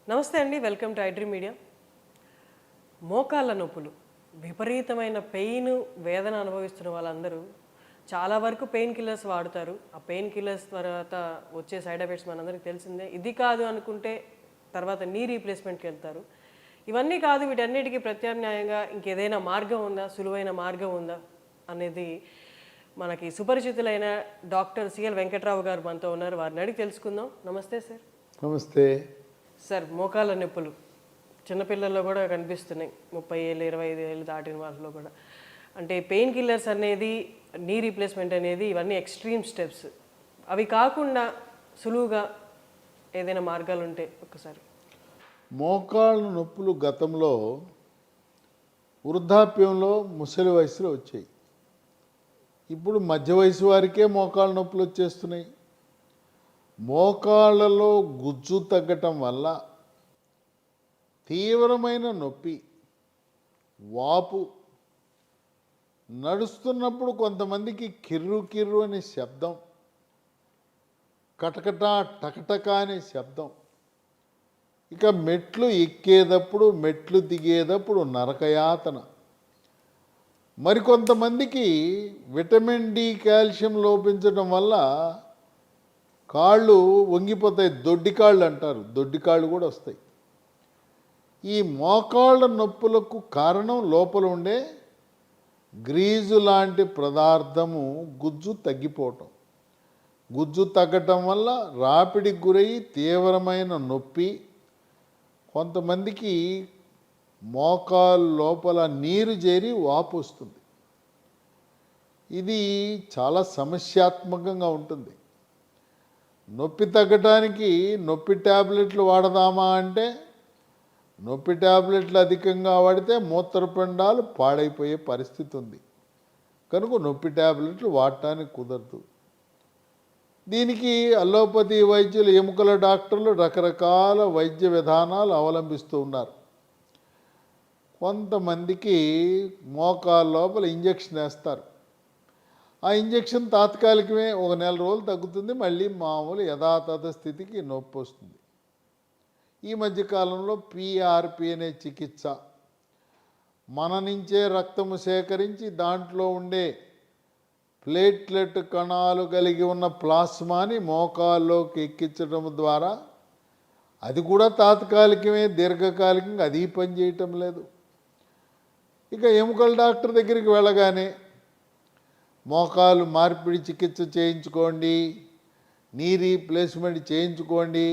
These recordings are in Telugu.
నమస్తే అండి, వెల్కమ్ టు ఐడ్రీ మీడియా. మోకాళ్ళ నొప్పులు, విపరీతమైన పెయిన్, వేదన అనుభవిస్తున్న వాళ్ళందరూ చాలా వరకు పెయిన్ కిల్లర్స్ వాడుతారు. ఆ పెయిన్ కిల్లర్స్ తర్వాత వచ్చే సైడ్ ఎఫెక్ట్స్ మనందరికీ తెలిసిందే. ఇది కాదు అనుకుంటే తర్వాత నీ రీప్లేస్మెంట్కి వెళ్తారు. ఇవన్నీ కాదు, వీటన్నిటికీ ప్రత్యామ్నాయంగా ఇంకేదైనా మార్గం ఉందా, సులువైన మార్గం ఉందా అనేది మనకి సుపరిచితులైన డాక్టర్ సిఎల్ వెంకట్రావు గారు మనతో ఉన్నారు. వారిని అడిగి తెలుసుకుందాం. నమస్తే సార్. నమస్తే సార్, మోకాళ్ళ నొప్పులు చిన్నపిల్లల్లో కూడా కనిపిస్తున్నాయి. 30 ఏళ్ళు 25 ఏళ్ళు దాటిన వాళ్ళలో కూడా. అంటే పెయిన్ కిల్లర్స్ అనేది, నీ రీప్లేస్మెంట్ అనేది, ఇవన్నీ ఎక్స్ట్రీమ్ స్టెప్స్. అవి కాకుండా సులువుగా ఏదైనా మార్గాలు ఉంటే ఒక్కసారి. మోకాళ్ళ నొప్పులు గతంలో వృద్ధాప్యంలో ముసలి వయసులో వచ్చాయి. ఇప్పుడు మధ్య వయసు వారికే మోకాళ్ళ నొప్పులు వచ్చేస్తున్నాయి. మోకాళ్ళలో గుజ్జు తగ్గటం వల్ల తీవ్రమైన నొప్పి, వాపు, నడుస్తున్నప్పుడు కొంతమందికి కిర్రు కిర్రు అనే శబ్దం, కటకట టకటక అనే శబ్దం, ఇక మెట్లు ఎక్కేటప్పుడు మెట్లు దిగేటప్పుడు నరకయాతన. మరికొంతమందికి విటమిన్ డి, కాల్షియం లోపించడం వల్ల కాళ్ళు వంగిపోతాయి, దొడ్డికాళ్ళు అంటారు, దొడ్డికాళ్ళు కూడా వస్తాయి. ఈ మోకాళ్ళ నొప్పులకు కారణం లోపల ఉండే గ్రీజు లాంటి పదార్థము గుజ్జు తగ్గిపోవటం. గుజ్జు తగ్గటం వల్ల రాపిడికి గురయ్యి తీవ్రమైన నొప్పి, కొంతమందికి మోకాలు లోపల నీరు చేరి వాపు వస్తుంది. ఇది చాలా సమస్యాత్మకంగా ఉంటుంది. నొప్పి తగ్గటానికి నొప్పి ట్యాబ్లెట్లు వాడదామా అంటే నొప్పి ట్యాబ్లెట్లు అధికంగా వాడితే మూత్రపిండాలు పాడైపోయే పరిస్థితి ఉంది. కనుక నొప్పి ట్యాబ్లెట్లు వాడటానికి కుదరదు. దీనికి అలోపతి వైద్యులు, ఎముకల డాక్టర్లు రకరకాల వైద్య విధానాలు అవలంబిస్తూ ఉన్నారు. కొంతమందికి మోకాళ్ళ లోపల ఇంజక్షన్ వేస్తారు. ఆ ఇంజక్షన్ తాత్కాలికమే, ఒక నెల రోజులు తగ్గుతుంది, మళ్ళీ మామూలు యథాతథ స్థితికి నొప్పి వస్తుంది. ఈ మధ్యకాలంలో పిఆర్పి అనే చికిత్స, మన నుంచే రక్తము సేకరించి దాంట్లో ఉండే ప్లేట్లెట్ కణాలు కలిగి ఉన్న ప్లాస్మాని మోకాల్లోకి ఎక్కించడం ద్వారా, అది కూడా తాత్కాలికమే, దీర్ఘకాలికంగా అది పని చేయటం లేదు. ఇక ఎముకల డాక్టర్ దగ్గరికి వెళ్ళగానే మోకాలు మార్పిడి చికిత్స చేయించుకోండి, నీ రీప్లేస్మెంట్ చేయించుకోండి,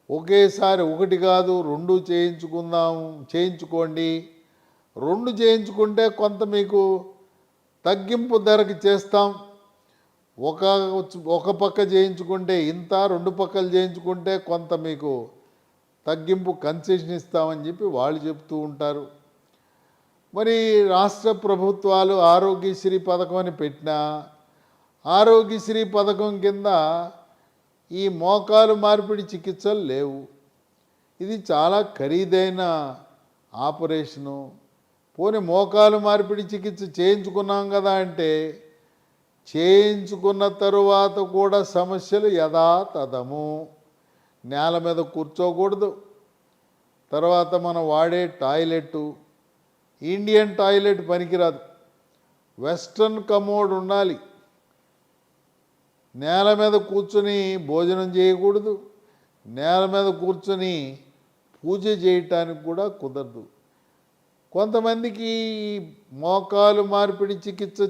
ఒకేసారి ఒకటి కాదు 2 చేయించుకోండి. 2 చేయించుకుంటే కొంత మీకు తగ్గింపు ధరకి చేస్తాం. ఒక పక్క చేయించుకుంటే ఇంత, 2 పక్కలు చేయించుకుంటే కొంత మీకు తగ్గింపు కన్సెషన్ ఇస్తామని చెప్పి వాళ్ళు చెప్తూ ఉంటారు. మరి రాష్ట్ర ప్రభుత్వాలు ఆరోగ్యశ్రీ పథకం అని పెట్టినా, ఆరోగ్యశ్రీ పథకం కింద ఈ మోకాలు మార్పిడి చికిత్సలు లేవు. ఇది చాలా ఖరీదైన ఆపరేషను. పోనీ మోకాలు మార్పిడి చికిత్స చేయించుకున్నాం కదా అంటే, చేయించుకున్న తరువాత కూడా సమస్యలు యథాతథము. నేల మీద కూర్చోకూడదు. తర్వాత మనం వాడే టాయిలెట్టు, ఇండియన్ టాయిలెట్ పనికిరాదు, వెస్ట్రన్ కమోడ్ ఉండాలి. నేల మీద కూర్చొని భోజనం చేయకూడదు, నేల మీద కూర్చొని పూజ చేయటానికి కూడా కుదరదు. కొంతమందికి మోకాలు మార్పిడి చికిత్స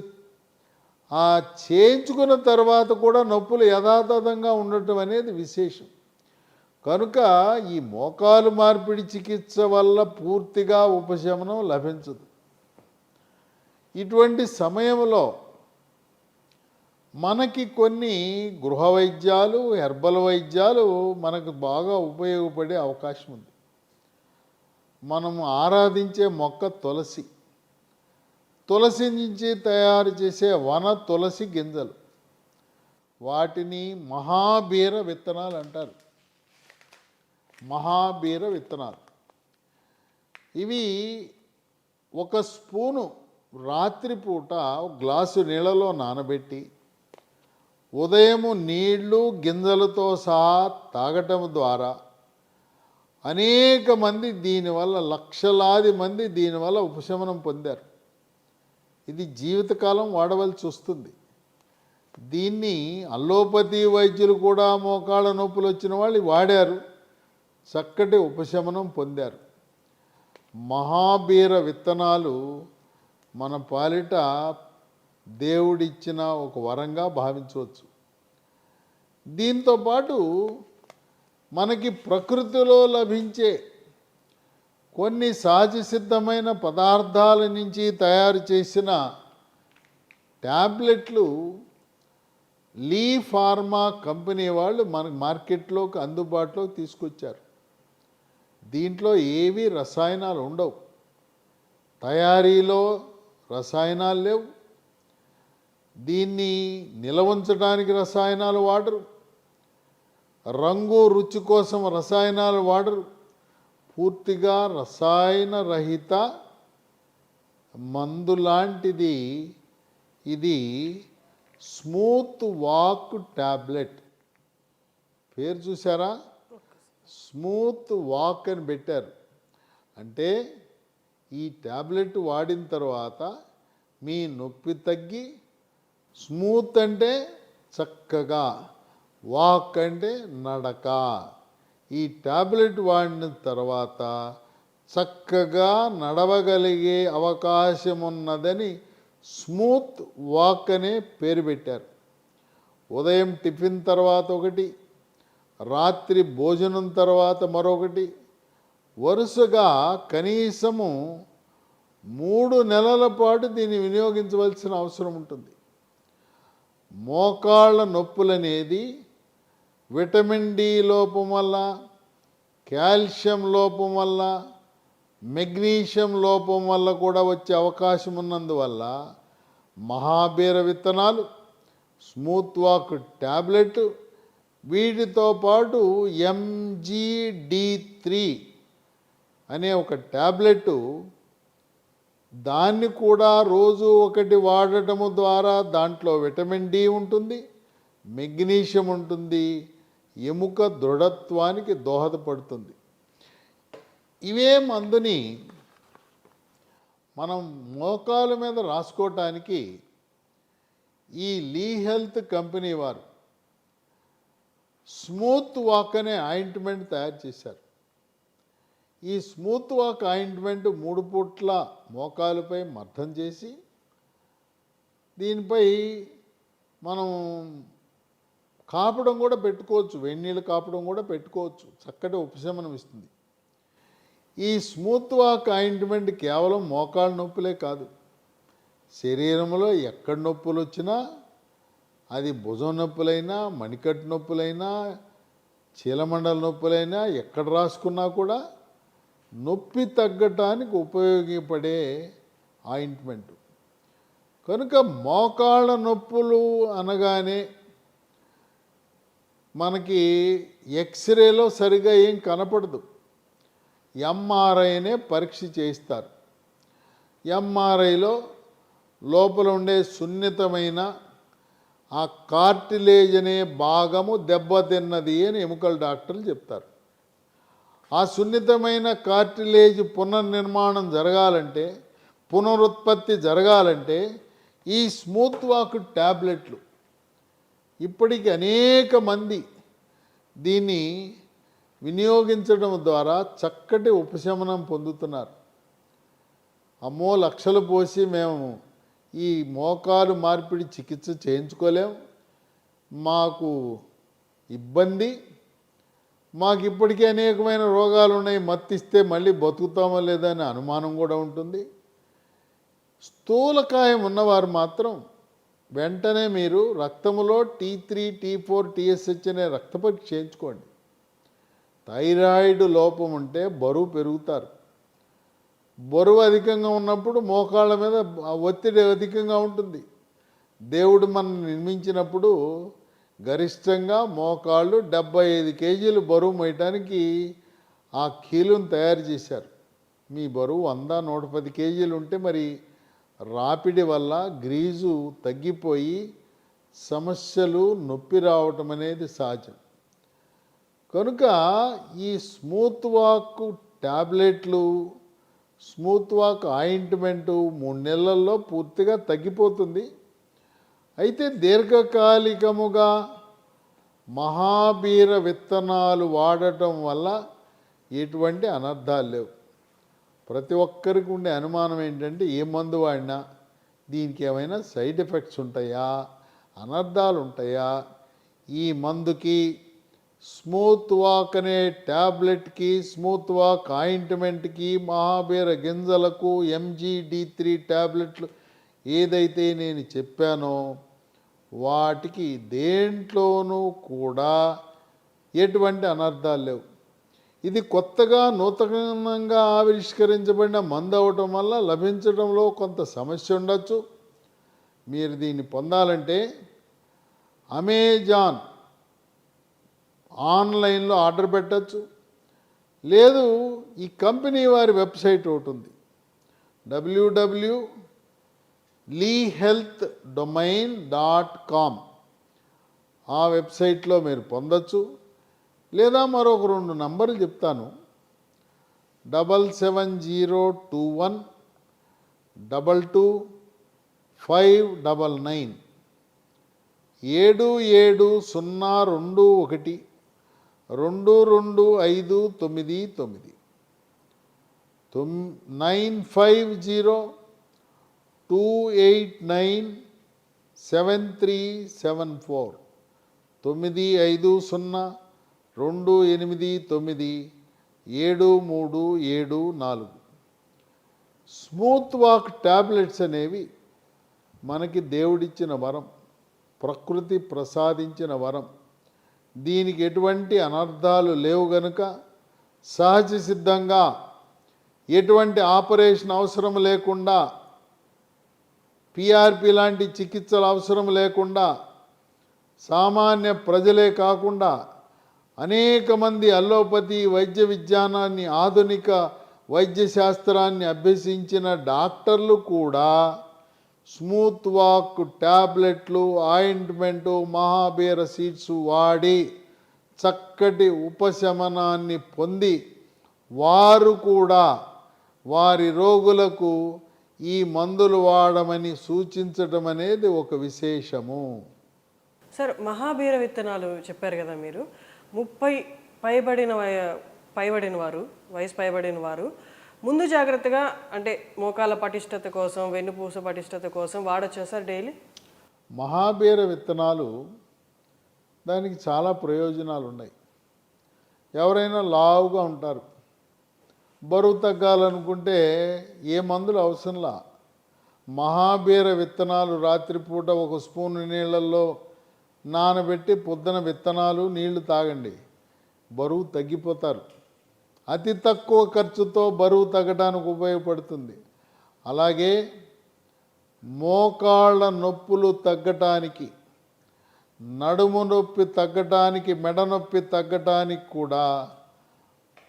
చేయించుకున్న తర్వాత కూడా నొప్పులు యథాతథంగా ఉండటం అనేది విశేషం. కనుక ఈ మోకాలు మార్పిడి చికిత్స వల్ల పూర్తిగా ఉపశమనం లభించదు. ఇటువంటి సమయంలో మనకి కొన్ని గృహ వైద్యాలు, హెర్బల్ వైద్యాలు మనకు బాగా ఉపయోగపడే అవకాశం ఉంది. మనం ఆరాధించే మొక్క తులసి, తులసి నుంచి తయారు చేసే వన తులసి గింజలు, వాటిని మహాబీర విత్తనాలు అంటారు. మహాబీర విత్తనాలు ఇవి 1 స్పూను రాత్రిపూట గ్లాసు నీళ్ళలో నానబెట్టి ఉదయం నీళ్లు గింజలతో సహా తాగటం ద్వారా అనేక మంది దీనివల్ల, లక్షలాది మంది దీనివల్ల ఉపశమనం పొందారు. ఇది జీవితకాలం వాడవలసి వస్తుంది. దీన్ని అల్లోపతి వైద్యులు కూడా మోకాళ్ళ నొప్పులు వచ్చిన వాళ్ళు వాడారు, చక్కటి ఉపశమనం పొందారు. మహాబీర విత్తనాలు మన పాలిట దేవుడిచ్చిన ఒక వరంగా భావించవచ్చు. దీంతోపాటు మనకి ప్రకృతిలో లభించే కొన్ని సహజ సిద్ధమైన పదార్థాల నుంచి తయారు చేసిన ట్యాబ్లెట్లు లీ ఫార్మా కంపెనీ వాళ్ళు మనకు మార్కెట్లోకి అందుబాటులోకి తీసుకొచ్చారు. దీంట్లో ఏవి రసాయనాలు ఉండవు, తయారీలో రసాయనాలు లేవు, దీన్ని నిల్వ ఉంచడానికి రసాయనాలు వాడరు, రంగు రుచి కోసం రసాయనాలు వాడరు. పూర్తిగా రసాయన రహిత మందు లాంటిది ఇది. స్మూత్ వాక్ ట్యాబ్లెట్ పేరు చూసారా? స్మూత్ వాక్ అని పెట్టారు. అంటే ఈ ట్యాబ్లెట్ వాడిన తర్వాత మీ నొప్పి తగ్గి, స్మూత్ అంటే చక్కగా, వాక్ అంటే నడక. ఈ ట్యాబ్లెట్ వాడిన తర్వాత చక్కగా నడవగలిగే అవకాశం ఉన్నదని స్మూత్ వాక్ అనే పేరు పెట్టారు. ఉదయం టిఫిన్ తర్వాత ఒకటి, రాత్రి భోజనం తర్వాత మరొకటి, వరుసగా కనీసము 3 నెలల పాటు దీన్ని వినియోగించవలసిన అవసరం ఉంటుంది. మోకాళ్ళ నొప్పులనేది విటమిన్ డి లోపం వల్ల, కాల్షియం లోపం వల్ల, మెగ్నీషియం లోపం వల్ల కూడా వచ్చే అవకాశం ఉన్నందువల్ల మహాబీర విత్తనాలు, స్మూత్ వాక్ ట్యాబ్లెట్, వీటితో పాటు MGD3 అనే ఒక ట్యాబ్లెట్, దాన్ని కూడా రోజు ఒకటి వాడటము ద్వారా దాంట్లో విటమిన్ డి ఉంటుంది, మెగ్నీషియం ఉంటుంది, ఎముక దృఢత్వానికి దోహదపడుతుంది. ఇవే మందుని మనం మోకాల మీద రాసుకోవటానికి ఈ లీ హెల్త్ కంపెనీ వారు స్మూత్ వాక్ అనే ఆయింట్మెంట్ తయారు చేశారు. ఈ స్మూత్ వాక్ ఆయింట్మెంట్ 3 పూట్ల మోకాలుపై మర్దం చేసి, దీనిపై మనం కాపడం కూడా పెట్టుకోవచ్చు, వెన్నీళ్ళు కాపడం కూడా పెట్టుకోవచ్చు, చక్కటి ఉపశమనం ఇస్తుంది. ఈ స్మూత్ వాక్ ఆయింట్మెంట్ కేవలం మోకాళ్ళ నొప్పులే కాదు, శరీరంలో ఎక్కడ నొప్పులు వచ్చినా, అది భుజం నొప్పులైనా, మణికట్టు నొప్పులైనా, చీలమండల నొప్పులైనా, ఎక్కడ రాసుకున్నా కూడా నొప్పి తగ్గటానికి ఉపయోగపడే ఆయింట్మెంట్. కనుక మోకాళ్ళ నొప్పులు అనగానే మనకి ఎక్స్రేలో సరిగా ఏం కనపడదు, ఎంఆర్ఐనే పరీక్ష చేయిస్తారు. ఎంఆర్ఐలో లోపల ఉండే సున్నితమైన ఆ కార్టిలేజ్ అనే భాగము దెబ్బతిన్నది అని ఎముకల డాక్టర్లు చెప్తారు. ఆ సున్నితమైన కార్టిలేజ్ పునర్నిర్మాణం జరగాలంటే, పునరుత్పత్తి జరగాలంటే ఈ స్మూత్ వాక్ ట్యాబ్లెట్లు ఇప్పటికి అనేక మంది దీన్ని వినియోగించడం ద్వారా చక్కటి ఉపశమనం పొందుతున్నారు. అమ్మో లక్షలు పోసి మేము ఈ మోకాలు మార్పిడి చికిత్స చేయించుకోలేం, మాకు ఇబ్బంది, మాకు ఇప్పటికే అనేకమైన రోగాలు ఉన్నాయి, మత్తిస్తే మళ్ళీ బతుకుతామో లేదా అనే అనుమానం కూడా ఉంటుంది. స్థూలకాయం ఉన్నవారు మాత్రం వెంటనే మీరు రక్తములో T3, T4, TSH అనే రక్త పరీక్ష చేయించుకోండి. థైరాయిడ్ లోపం ఉంటే బరువు పెరుగుతారు. బరువు అధికంగా ఉన్నప్పుడు మోకాళ్ళ మీద ఒత్తిడి అధికంగా ఉంటుంది. దేవుడు మనం నిర్మించినప్పుడు గరిష్టంగా మోకాళ్ళు 75 కేజీలు బరువు మోయటానికి ఆ కీలును తయారు చేశారు. మీ బరువు 100, 110 కేజీలు ఉంటే మరి రాపిడి వల్ల గ్రీజు తగ్గిపోయి సమస్యలు, నొప్పి రావటం అనేది సహజం. కనుక ఈ స్మూత్ వాక్ ట్యాబ్లెట్లు, స్మూత్ వాక్ ఆయింట్మెంటు 3 నెలల్లో పూర్తిగా తగ్గిపోతుంది. అయితే దీర్ఘకాలికముగా మహాబీర విత్తనాలు వాడటం వల్ల ఎటువంటి అనర్థాలు లేవు. ప్రతి ఒక్కరికి ఉండే అనుమానం ఏంటంటే ఏ మందు వాడినా దీనికి ఏమైనా సైడ్ ఎఫెక్ట్స్ ఉంటాయా, అనర్థాలు ఉంటాయా? ఈ మందుకి, స్మూత్ వాక్ అనే ట్యాబ్లెట్కి, స్మూత్ వాక్ ఆయింట్మెంట్కి, మహాబీర గింజలకు, MGD3 ట్యాబ్లెట్లు ఏదైతే నేను చెప్పానో వాటికి దేంట్లోనూ కూడా ఎటువంటి అనర్థాలు లేవు. ఇది కొత్తగా నూతనంగా ఆవిష్కరించబడిన మందు అవటం వల్ల లభించడంలో కొంత సమస్య ఉండొచ్చు. మీరు దీన్ని పొందాలంటే అమెజాన్ ఆన్లైన్లో ఆర్డర్ పెట్టచ్చు. లేదు, ఈ కంపెనీ వారి వెబ్సైట్ ఒకటి ఉంది, www.lehealthdomain.com. ఆ వెబ్సైట్లో మీరు పొందొచ్చు. లేదా మరొక 2 నంబర్లు చెప్తాను, 77021 22 599 770221 2251 950 289 7374. స్మూత్ వాక్ ట్యాబ్లెట్స్ అనేవి మనకి దేవుడిచ్చిన వరం, ప్రకృతి ప్రసాదించిన వరం. దీనికి ఎటువంటి అనర్థాలు లేవు గనుక సహజ సిద్ధంగా ఎటువంటి ఆపరేషన్ అవసరం లేకుండా, PRP లాంటి చికిత్సలు అవసరం లేకుండా, సామాన్య ప్రజలే కాకుండా అనేక మంది అల్లోపతి వైద్య విజ్ఞానాన్ని, ఆధునిక వైద్య శాస్త్రాన్ని అభ్యసించిన డాక్టర్లు కూడా స్మూత్ వాక్ ట్యాబ్లెట్లు, ఆయింట్మెంటు, మహాబీర సీడ్స్ వాడి చక్కటి ఉపశమనాన్ని పొంది వారు కూడా వారి రోగులకు ఈ మందులు వాడమని సూచించడం అనేది ఒక విశేషము. సార్, మహాబీర విత్తనాలు చెప్పారు కదా మీరు, 30 వయసు పైబడిన వారు ముందు జాగ్రత్తగా, అంటే మోకాల పటిష్టత కోసం, వెన్నుపూస పటిష్టత కోసం వాడచ్చా సార్ డైలీ? మహాబీర విత్తనాలు దానికి చాలా ప్రయోజనాలు ఉన్నాయి. ఎవరైనా లావుగా ఉంటారు, బరువు తగ్గాలనుకుంటే ఏ మందులు అవసరంలా, మహాబీర విత్తనాలు రాత్రిపూట 1 స్పూను నీళ్ళల్లో నానబెట్టి పొద్దున విత్తనాలు నీళ్లు తాగండి, బరువు తగ్గిపోతారు. అతి తక్కువ ఖర్చుతో బరువు తగ్గడానికి ఉపయోగపడుతుంది. అలాగే మోకాళ్ళ నొప్పులు తగ్గటానికి, నడుము నొప్పి తగ్గటానికి, మెడ నొప్పి తగ్గటానికి కూడా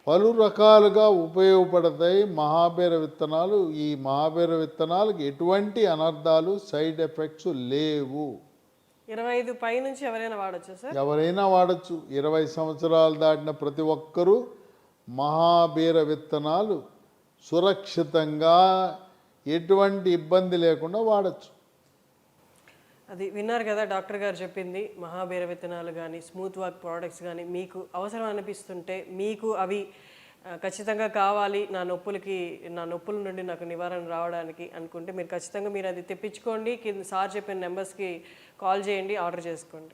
పలు రకాలుగా ఉపయోగపడతాయి మహాబీర విత్తనాలు. ఈ మహాబీర విత్తనాలకు ఎటువంటి అనర్థాలు, సైడ్ ఎఫెక్ట్స్ లేవు. 25 పై నుంచి ఎవరైనా వాడచ్చా సార్? ఎవరైనా వాడచ్చు. 20 సంవత్సరాలు దాటిన ప్రతి ఒక్కరూ మహాబీర విత్తనాలు సురక్షితంగా, ఎటువంటి ఇబ్బంది లేకుండా వాడచ్చు. అది విన్నారు కదా డాక్టర్ గారు చెప్పింది. మహాబీర విత్తనాలు కానీ, స్మూత్ వాక్ ప్రోడక్ట్స్ కానీ మీకు అవసరం అనిపిస్తుంటే, మీకు అవి ఖచ్చితంగా కావాలి, నా నొప్పుల నుండి నాకు నివారణ రావడానికి అనుకుంటే మీరు ఖచ్చితంగా అది తెప్పించుకోండి. కింద సార్ చెప్పిన నెంబర్స్కి కాల్ చేయండి, ఆర్డర్ చేసుకోండి.